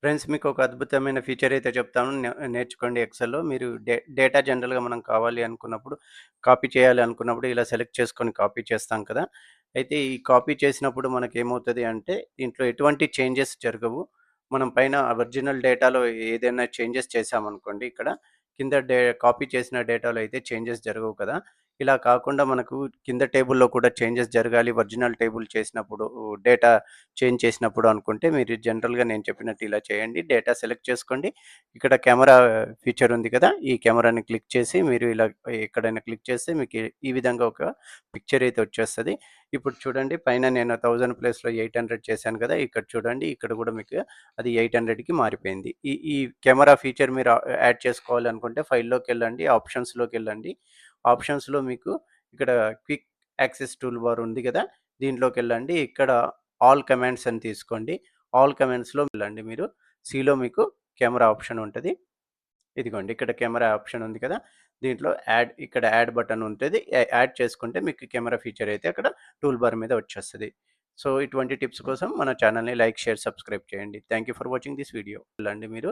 Friends మీకు ఒక అద్భుతమైన ఫీచర్ అయితే చెప్తాను. నేర్చుకోండి ఎక్సెల్‌లో. మీరు డేటా జనరల్‌గా మనం కావాలి అనుకున్నప్పుడు, కాపీ చేయాలి అనుకున్నప్పుడు ఇలా సెలెక్ట్ చేసుకొని కాపీ చేస్తాం కదా! అయితే ఈ కాపీ చేసినప్పుడు మనకేమవుతది అంటే దీంట్లో ఎటువంటి చేంజెస్ జరగవు. మనం పైన ఒరిజినల్ డేటాలో ఏదైనా చేంజెస్ చేశామనుకోండి ఇక్కడ కింద కాపీ చేసిన డేటాలో అయితే చేంజెస్ జరగవు కదా! ఇలా కాకుండా మనకు కింద టేబుల్‌లో కూడా చేంజెస్ జరగాలి. ఒరిజినల్ టేబుల్ చేసినప్పుడు డేటా చేంజ్ చేసినప్పుడు అనుకుంటే మీరు జనరల్‌గా నేను చెప్పినట్టు ఇలా చేయండి. డేటా సెలెక్ట్ చేసుకోండి. ఇక్కడ కెమెరా ఫీచర్ ఉంది కదా! ఈ కెమెరాని క్లిక్ చేసి మీరు ఇలా ఎక్కడైనా క్లిక్ చేస్తే మీకు ఈ విధంగా ఒక పిక్చర్ అయితే వచ్చేస్తది. ఇప్పుడు చూడండి పైన నేను 1000 ప్లేస్‌లో 800 చేశాను కదా! ఇక్కడ చూడండి ఇక్కడ కూడా మీకు అది 800కి మారిపోయింది. ఈ కెమెరా ఫీచర్ మీరు యాడ్ చేసుకోవాలనుకుంటే ఫైల్‌లోకెళ్ళండి, ఆప్షన్స్‌లోకెళ్ళండి. ఆప్షన్స్‌లో మీకు ఇక్కడ క్విక్ యాక్సెస్ టూల్ బార్ ఉంది కదా! దీంట్లోకెళ్ళండి. ఇక్కడ ఆల్ కమాండ్స్ అని తీసుకోండి. ఆల్ కమాండ్స్‌లో వెళ్ళండి మీరు. సిలో మీకు కెమెరా ఆప్షన్ ఉంటది. ఇదిగోండి ఇక్కడ కెమెరా ఆప్షన్ ఉంది కదా! దీంట్లో ఇక్కడ యాడ్ బటన్ ఉంటది. యాడ్ చేసుకుంటే మీకు కెమెరా ఫీచర్ అయితే అక్కడ టూల్ బార్ మీద వచ్చేస్తది. సో, ఇటువంటి టిప్స్ కోసం మన ఛానెల్‌ని లైక్, షేర్, సబ్స్క్రైబ్ చేయండి. Thank you for watching this video. వెళ్ళండి మీరు.